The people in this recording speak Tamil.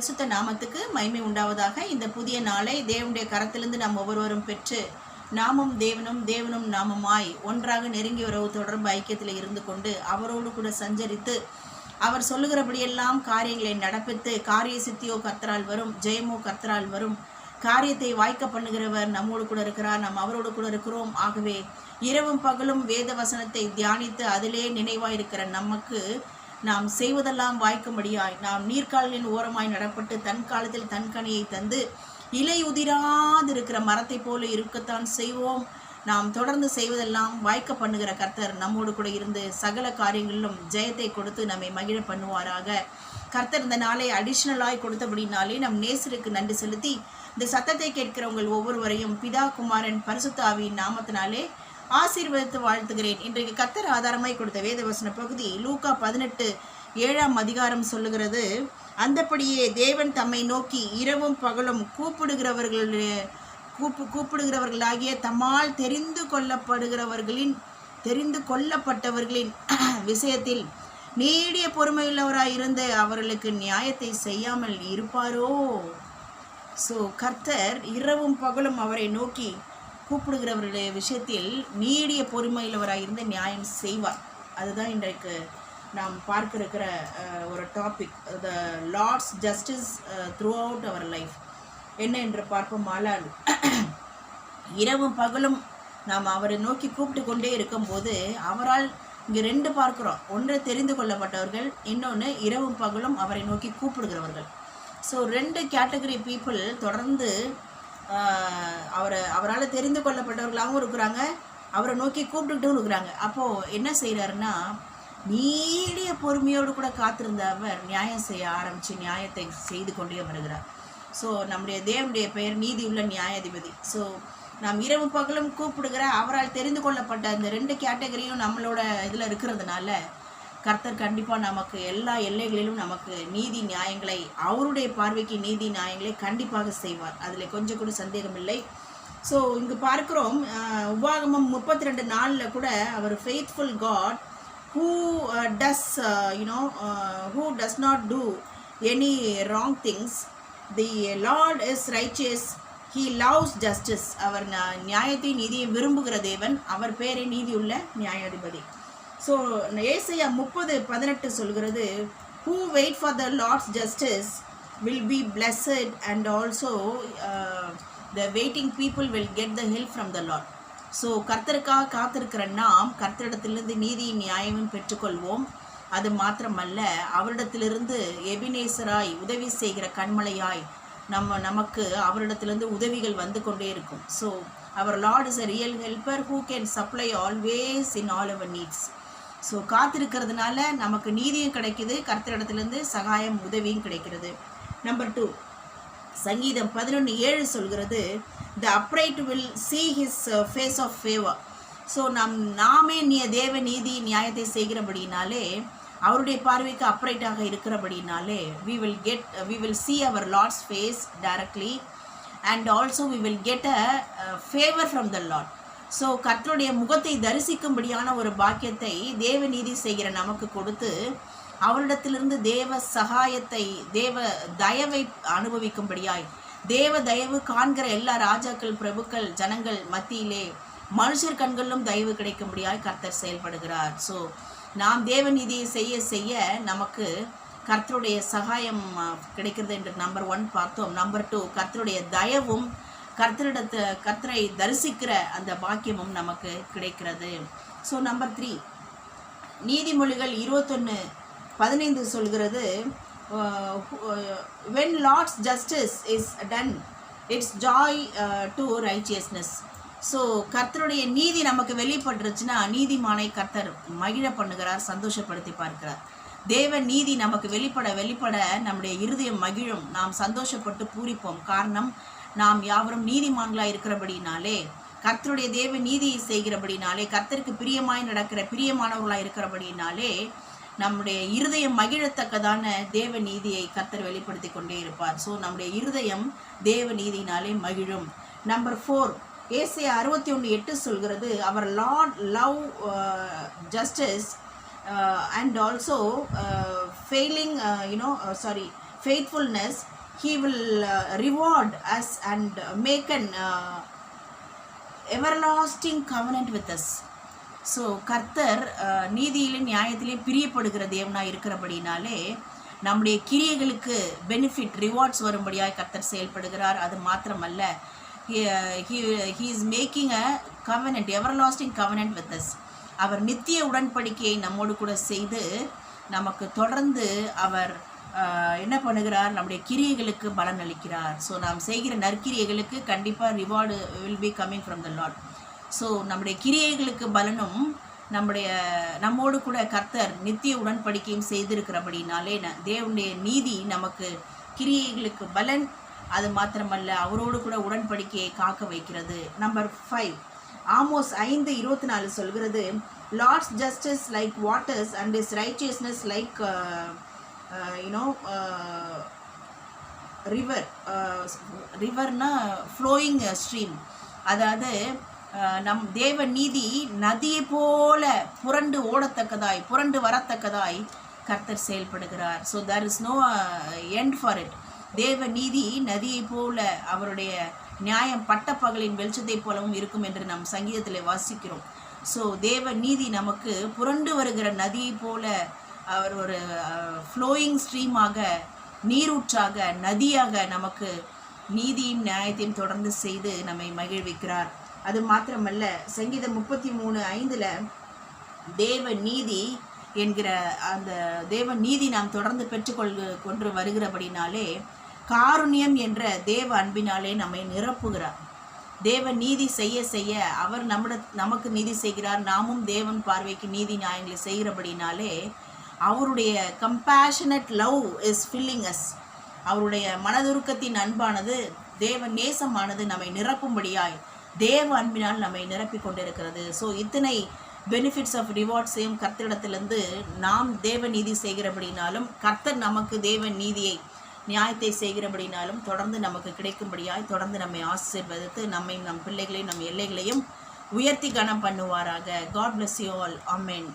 பரிசுத்த நாமத்துக்கு மகிமை உண்டாவதாக. இந்த புதிய நாளை தேவனுடைய கரத்திலிருந்து நாம் ஒவ்வொருவரும் பெற்று நாமும் தேவனும் நாமுமாய் ஒன்றாக நெருங்கி உறவு தொடர்பு ஐக்கியத்தில் இருந்து கொண்டு அவரோடு கூட சஞ்சரித்து அவர் சொல்லுகிறபடியெல்லாம் காரியங்களை நடப்பித்து காரிய சித்தியோ கர்த்தரால் வரும், ஜெயமோ கர்த்தரால் வரும். காரியத்தை வாய்க்க பண்ணுகிறவர் நம்மோடு கூட இருக்கிறார், நாம் அவரோடு கூட இருக்கிறோம். ஆகவே இரவும் பகலும் வேத வசனத்தை தியானித்து அதிலே நினைவாயிருக்கிற நமக்கு நாம் செய்வதெல்லாம் வாய்க்கும்படியாய் நாம் நீர்க்கால்களின் ஓரமாய் நடப்பட்டு தன் காலத்தில் தன் கனியை தந்து இலை உதிராதிருக்கிற மரத்தை போல இருக்கத்தான் செய்வோம். நாம் தொடர்ந்து செய்வதெல்லாம் வாய்க்க பண்ணுகிற கர்த்தர் நம்மோடு கூட இருந்து சகல காரியங்களிலும் ஜெயத்தை கொடுத்து நம்மை மகிழ பண்ணுவாராக. கர்த்தர் இந்த நாளை அடிஷ்னலாய் கொடுத்தபடினாலே நம் நேசருக்கு நன்றி செலுத்தி இந்த சத்தத்தை கேட்கிறவங்கள் ஒவ்வொருவரையும் பிதா குமாரன் பரிசுத்த ஆவியின் நாமத்தினாலே ஆசீர்வதித்து வாழ்த்துகிறேன். இன்றைக்கு கர்த்தர் ஆதாரமாய் கொடுத்த வேதவசன பகுதி லூக்கா 18:7 சொல்லுகிறது, அந்தபடியே தேவன் தம்மை நோக்கி இரவும் பகலும் கூப்பிடுகிறவர்களாகிய தம்மால் தெரிந்து கொள்ளப்பட்டவர்களின் விஷயத்தில் நீடிய பொறுமையுள்ளவராய் இருந்து அவர்களுக்கு நியாயத்தை செய்யாமல் இருப்பாரோ? ஸோ கர்த்தர் இரவும் பகலும் அவரை நோக்கி கூப்பிடுகிறவர்களுடைய விஷயத்தில் நீடிய பொறுமையுள்ளவராக இருந்து நியாயம் செய்வார். அதுதான் இன்றைக்கு நாம் பார்க்க இருக்கிற ஒரு topic, the Lord's justice throughout our life. என்ன என்று பார்ப்போமானால், இரவும் பகலும் நாம் அவரை நோக்கி கூப்பிட்டு கொண்டே இருக்கும்போது அவரால் இங்கே 2 பார்க்குறோம். ஒன்று தெரிந்து கொள்ளப்பட்டவர்கள், இன்னொன்று இரவும் பகலும் அவரை நோக்கி கூப்பிடுகிறவர்கள். ஸோ 2 கேட்டகரி பீப்புள் தொடர்ந்து அவரால் தெரிந்து கொள்ளப்பட்டவர்களாகவும் இருக்கிறாங்க, அவரை நோக்கி கூப்பிட்டுக்கிட்டும் இருக்கிறாங்க. அப்போது என்ன செய்கிறாருன்னா, நீடிய பொறுமையோடு கூட காத்திருந்த அவர் நியாயம் செய்ய ஆரம்பித்து நியாயத்தை செய்து கொண்டே வருகிறார். ஸோ நம்முடைய தேவனுடைய பெயர் நீதி உள்ள நியாயாதிபதி. ஸோ நாம் இரவு பகலும் கூப்பிடுகிற அவரால் தெரிந்து கொள்ளப்பட்ட அந்த 2 கேட்டகரியும் நம்மளோட இதில் இருக்கிறதுனால கர்த்தர் கண்டிப்பாக நமக்கு எல்லா எல்லைகளிலும் நமக்கு நீதி நியாயங்களை, அவருடைய பார்வைக்கு நீதி நியாயங்களை கண்டிப்பாக செய்வார். அதில் கொஞ்சம் கூட சந்தேகம் இல்லை. ஸோ இங்கு பார்க்குறோம், உபாகமம் 32:4 கூட அவர் faithful God who does not do any wrong things. The Lord is righteous, he loves justice. அவர் நியாயத்தை நீதியை விரும்புகிற தேவன், அவர் பேரே நீதி உள்ள நியாயாதிபதி. ஸோ ஏசாயா 30:18 சொல்கிறது, who wait for the Lord's justice will be blessed, and also the waiting people will get the help from the Lord. So கர்த்தருக்காக காத்திருக்கிற நாம் கர்த்தரிடத்திலிருந்து நீதியின் நியாயமும் பெற்றுக்கொள்வோம். அது மாத்திரமல்ல, அவரிடத்திலிருந்து எபினேசராய் உதவி செய்கிற கண்மலையாய் நமக்கு அவரிடத்திலிருந்து உதவிகள் வந்து கொண்டே இருக்கும். So our Lord is a real helper who can supply always in all our needs. So காத்திருக்கிறதுனால நமக்கு நீதியும் கிடைக்குது, கர்த்தரிடத்திலிருந்து சகாயம் உதவியும் கிடைக்கிறது. நம்பர் 2, சங்கீதம் 11:7 சொல்கிறது, the upright will see his face of favor. So நாமே தேவ நீதி நியாயத்தை செய்கிறபடினாலே, அவருடைய பார்வைக்கு அப்ரைட்டாக இருக்கிறபடினாலே we will see our Lord's face directly, and also we will get a favor from the Lord. So கர்த்தருடைய முகத்தை தரிசிக்கும்படியான ஒரு பாக்கியத்தை தேவ நீதி செய்கிற நமக்கு கொடுத்து அவரிடத்திலிருந்து தேவ சகாயத்தை, தேவ தயவை அனுபவிக்கும்படியாய், தேவ தயவு காண்கிற எல்லா ராஜாக்கள், பிரபுக்கள், ஜனங்கள் மத்தியிலே மனுஷர் கண்களிலும் தயவு கிடைக்கும்படியாய் கர்த்தர் செயல்படுகிறார். ஸோ நாம் தேவ நீதியை செய்ய செய்ய நமக்கு கர்த்தருடைய சகாயம் கிடைக்கிறது என்று நம்பர் 1 பார்த்தோம். நம்பர் 2, கர்த்தருடைய தயவும் கர்த்தரை தரிசிக்கிற அந்த பாக்கியமும் நமக்கு கிடைக்கிறது. ஸோ நம்பர் 3, நீதிமொழிகள் 21:15 சொல்கிறது, when Lord's justice is done, it's joy to righteousness. So கர்த்தருடைய நீதி நமக்கு வெளிப்பட்டுருச்சுன்னா நீதிமானை கர்த்தர் மகிழ பண்ணுகிறார், சந்தோஷப்படுத்தி பார்க்கிறார். தேவ நீதி நமக்கு வெளிப்பட நம்முடைய இருதயம் மகிழும், நாம் சந்தோஷப்பட்டு பூரிப்போம். காரணம், நாம் யாவரும் நீதிமான்களாக இருக்கிறபடினாலே, கர்த்தருடைய தேவ நீதியை செய்கிறபடினாலே, கர்த்தருக்கு பிரியமாய் நடக்கிற பிரியமானவர்களாக இருக்கிறபடினாலே நம்முடைய இருதயம் மகிழத்தக்கதான தேவ நீதியை கர்த்தர் வெளிப்படுத்தி கொண்டே இருப்பார். ஸோ நம்முடைய இருதயம் தேவ நீதினாலே மகிழும். நம்பர் 4, ஏசாயா 61:8 சொல்கிறது, அவர் Lord love justice and also faithfulness, he will reward us and make an everlasting covenant with us. So கர்த்தர் நீதியிலே நியாயத்திலே பிரியப்படுகிற தேவனாக இருக்கிறபடினாலே நம்முடைய கிரியைகளுக்கு பெனிஃபிட் ரிவார்ட்ஸ் வரும்படியாக கர்த்தர் செயல்படுகிறார். அது மாத்திரமல்ல, he is making a covenant, everlasting covenant with us. அவர் நித்திய உடன்படிக்கையை நம்மோடு கூட செய்து நமக்கு தொடர்ந்து அவர் என்ன பண்ணுகிறார், நம்முடைய கிரியைகளுக்கு பலன் அளிக்கிறார். ஸோ நாம் செய்கிற நற்கிரியைகளுக்கு கண்டிப்பாக reward will be coming from the Lord. So நம்முடைய கிரியைகளுக்கு பலனும் நம்மோடு கூட கர்த்தர் நித்திய உடன்படிக்கையும் செய்திருக்கிறபடினாலே தேவனுடைய நீதி நமக்கு கிரியைகளுக்கு பலன், அது மாத்திரமல்ல அவரோடு கூட உடன்படிக்கையை காக்க வைக்கிறது. நம்பர் 5, ஆமோஸ் 5:24 சொல்கிறது, Lord's justice like waters and is righteousness like ரிவர்னா ஃப்ளோயிங் ஸ்ட்ரீம். அதாவது நம் தேவ நீதி நதியை போல புரண்டு ஓடத்தக்கதாய் புரண்டு வரத்தக்கதாய் கர்த்தர் செயல்படுகிறார். So there is no end for it. தேவ நீதி நதியை போல அவருடைய நியாயம் பட்டப்பகலின் வெளிச்சத்தை போலவும் இருக்கும் என்று நாம் சங்கீதத்தில் வாசிக்கிறோம். ஸோ தேவ நீதி நமக்கு புரண்டு வருகிற நதியை போல அவர் ஒரு ஃப்ளோயிங் ஸ்ட்ரீமாக, நீரூற்றாக, நதியாக நமக்கு நீதியும் நியாயத்தையும் தொடர்ந்து செய்து நம்மை மகிழ்விக்கிறார். அது மாத்திரமல்ல, சங்கீதம் 33:5 தேவ நீதி என்கிற அந்த தேவ நீதி நாம் தொடர்ந்து கொண்டு வருகிறபடினாலே காருண்யம் என்ற தேவ அன்பினாலே நம்மை நிரப்புகிறார். தேவ நீதி செய்ய செய்ய அவர் நமக்கு நீதி செய்கிறார். நாமும் தேவன் பார்வைக்கு நீதி நியாயங்களை செய்கிறபடினாலே அவருடைய compassionate love is filling us. அவருடைய மனதுருக்கத்தின் அன்பானது, தேவ நேசமானது நம்மை நிரப்பும்படியாய் தேவ அன்பினால் நம்மை நிரப்பி கொண்டிருக்கிறது. ஸோ இத்தனை பெனிஃபிட்ஸ் ஆஃப் ரிவார்ட்ஸையும் கர்த்தரிடத்திலிருந்து நாம் தேவ நீதி செய்கிறபடினாலும், கர்த்தர் நமக்கு தேவ நீதியை நியாயத்தை செய்கிறபடினாலும் தொடர்ந்து நமக்கு கிடைக்கும்படியாய் தொடர்ந்து நம்மை ஆசீர்வதித்து நம்மை, நம் பிள்ளைகளையும், நம் எல்லைகளையும் உயர்த்தி கனம் பண்ணுவாராக. God bless you all. Amen.